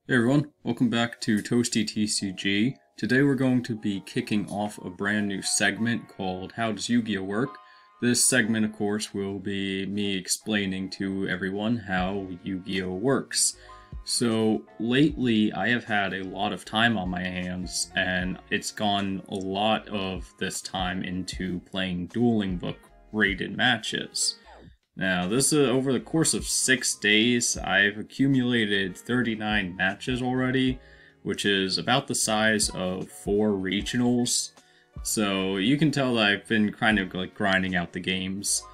Hey everyone, welcome back to Toasty TCG. Today we're going to be kicking off a brand new segment called How Does Yu-Gi-Oh Work? This segment, of course, will be me explaining to everyone how Yu-Gi-Oh works. So, lately I have had a lot of time on my hands, and it's gone a lot of this time into playing Dueling Book rated matches. Now, this is over the course of 6 days, I've accumulated 39 matches already, which is about the size of 4 regionals. So you can tell that I've been kind of like grinding out the games.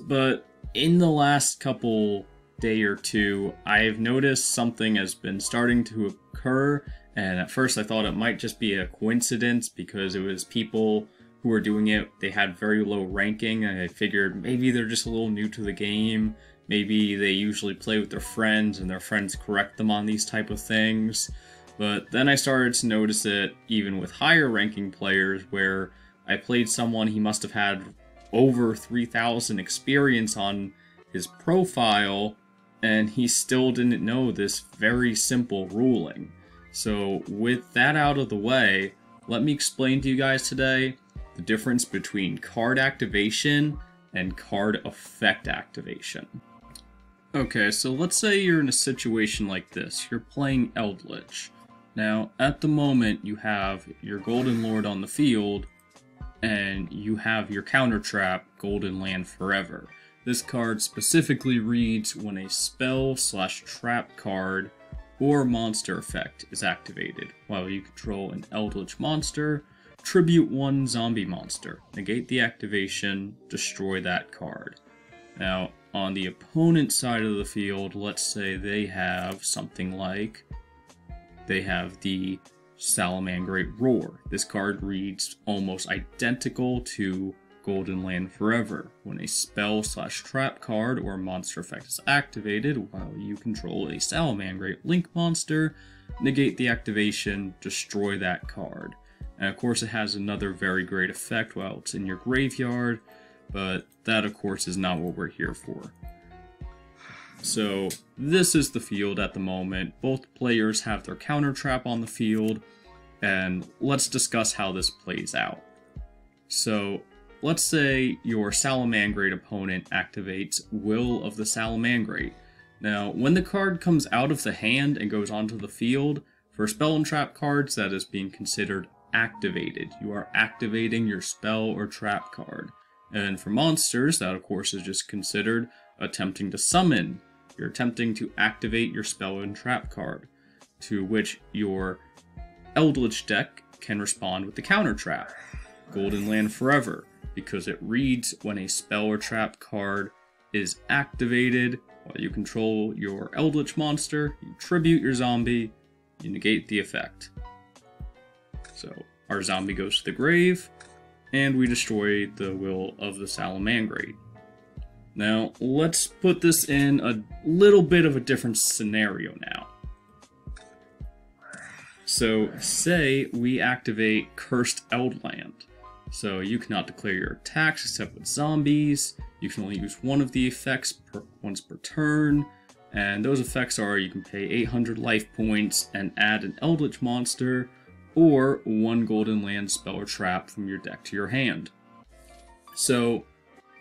But in the last couple day or two, I've noticed something has been starting to occur, and at first I thought it might just be a coincidence because it was people who were doing it, they had very low ranking, and I figured maybe they're just a little new to the game, maybe they usually play with their friends and their friends correct them on these type of things. But then I started to notice it even with higher ranking players, where I played someone, he must have had over 3,000 experience on his profile, and he still didn't know this very simple ruling. So with that out of the way, let me explain to you guys today the difference between card activation and card effect activation. Okay, so let's say you're in a situation like this. You're playing Eldritch. Now, at the moment, you have your Golden Lord on the field, and you have your counter trap, Golden Land Forever. This card specifically reads when a spell/trap card or monster effect is activated while you control an Eldritch monster. Tribute 1 zombie monster, negate the activation, destroy that card. Now, on the opponent's side of the field, let's say they have something like, they have the Salamangreat Roar. This card reads almost identical to Golden Land Forever. When a spell/trap card or monster effect is activated while you control a Salamangreat Link monster, negate the activation, destroy that card. And of course it has another very great effect while it's in your graveyard, but that of course is not what we're here for. So this is the field at the moment. Both players have their counter trap on the field, and let's discuss how this plays out. So let's say your Salamangreat opponent activates Will of the Salamangreat. Now when the card comes out of the hand and goes onto the field, for spell and trap cards that is being considered activated. You are activating your spell or trap card. And for monsters, that of course is just considered attempting to summon. You're attempting to activate your spell and trap card, to which your Eldritch deck can respond with the counter trap. Golden Land Forever, because it reads when a spell or trap card is activated while you control your Eldritch monster, you tribute your zombie, you negate the effect. So our zombie goes to the grave, and we destroy the Will of the Salamangreat. Now, let's put this in a little bit of a different scenario now. So, say we activate Cursed Eldland. So you cannot declare your attacks except with zombies, you can only use one of the effects once per turn, and those effects are you can pay 800 life points and add an Eldritch monster, or 1 Golden Land spell or trap from your deck to your hand. So,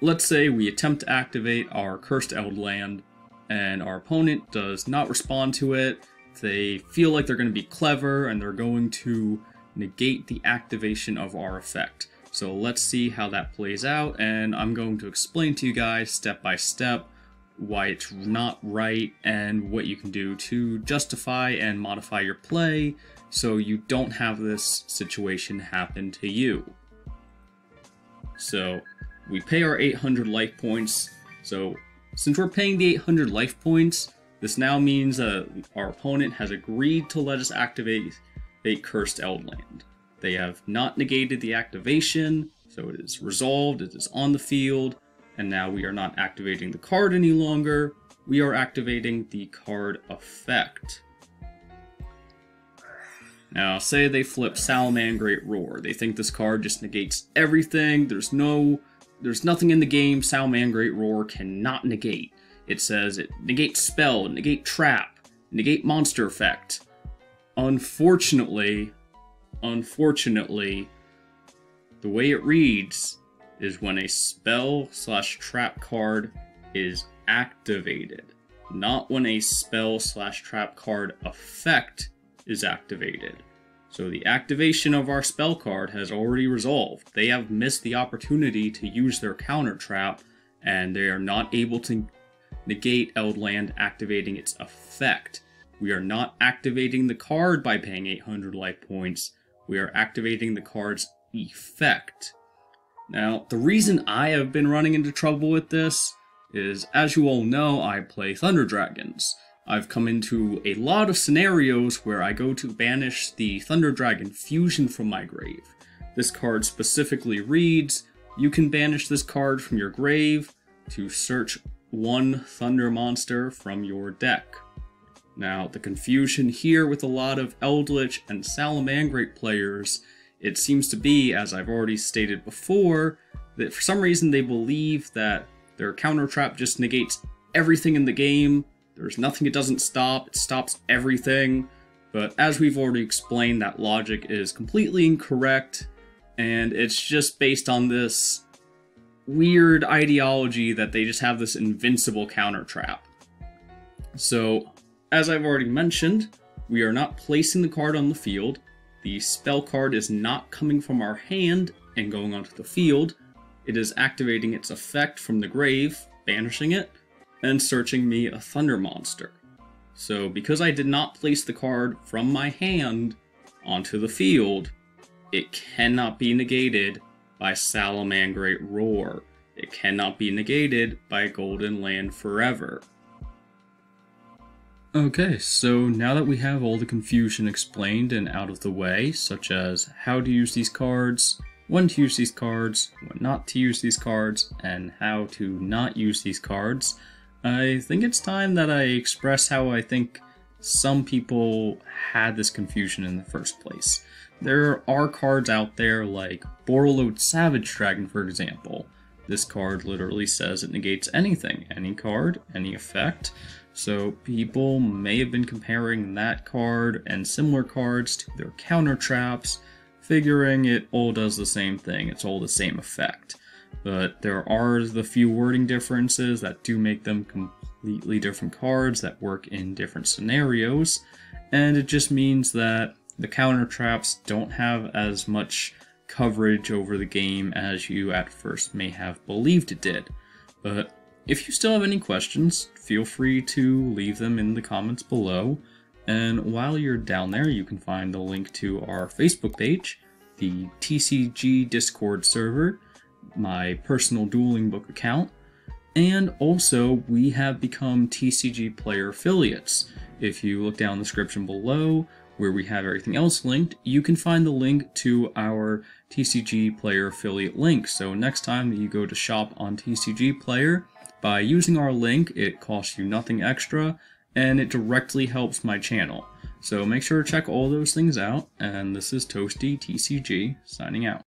let's say we attempt to activate our Cursed Eldland, and our opponent does not respond to it. They feel like they're going to be clever, and they're going to negate the activation of our effect. So let's see how that plays out, and I'm going to explain to you guys step by step why it's not right, and what you can do to justify and modify your play, so you don't have this situation happen to you. So, we pay our 800 life points. So, since we're paying the 800 life points, this now means that our opponent has agreed to let us activate Cursed Eldland. They have not negated the activation, so it is resolved, it is on the field, and now we are not activating the card any longer, we are activating the card effect. Now, say they flip Salamangreat Roar. They think this card just negates everything. There's nothing in the game Salamangreat Roar cannot negate. It says it negates spell, negate trap, negate monster effect. Unfortunately, the way it reads is when a spell/trap card is activated, not when a spell/trap card effect is activated. So the activation of our spell card has already resolved. They have missed the opportunity to use their counter trap, and they are not able to negate Eldland activating its effect. We are not activating the card by paying 800 life points. We are activating the card's effect. Now, the reason I have been running into trouble with this is, as you all know, I play Thunder Dragons. I've come into a lot of scenarios where I go to banish the Thunder Dragon Fusion from my grave. This card specifically reads, you can banish this card from your grave to search one Thunder monster from your deck. Now, the confusion here with a lot of Eldritch and Salamangreat players, it seems to be, as I've already stated before, that for some reason they believe that their counter trap just negates everything in the game. There's nothing it doesn't stop, it stops everything. But as we've already explained, that logic is completely incorrect, and it's just based on this weird ideology that they just have this invincible counter trap. So, as I've already mentioned, we are not placing the card on the field. The spell card is not coming from our hand and going onto the field. It is activating its effect from the grave, banishing it, and searching me a Thunder monster. So because I did not place the card from my hand onto the field, it cannot be negated by Salamangreat Roar. It cannot be negated by Golden Land Forever. Okay, so now that we have all the confusion explained and out of the way, such as how to use these cards, when to use these cards, when not to use these cards, and how to not use these cards, I think it's time that I express how I think some people had this confusion in the first place. There are cards out there like Borreload Savage Dragon, for example. This card literally says it negates anything, any card, any effect. So people may have been comparing that card and similar cards to their counter traps, figuring it all does the same thing, it's all the same effect. But there are the few wording differences that do make them completely different cards that work in different scenarios, and it just means that the counter traps don't have as much coverage over the game as you at first may have believed it did. But if you still have any questions, feel free to leave them in the comments below, and while you're down there you can find the link to our Facebook page, the TCG Discord server, my personal Duelingbook account, and also we have become TCG player affiliates. If you look down the description below where we have everything else linked, you can find the link to our TCG player affiliate link. So next time that you go to shop on TCG Player, by using our link, it costs you nothing extra, and it directly helps my channel. So make sure to check all those things out, and this is Toasty TCG, signing out.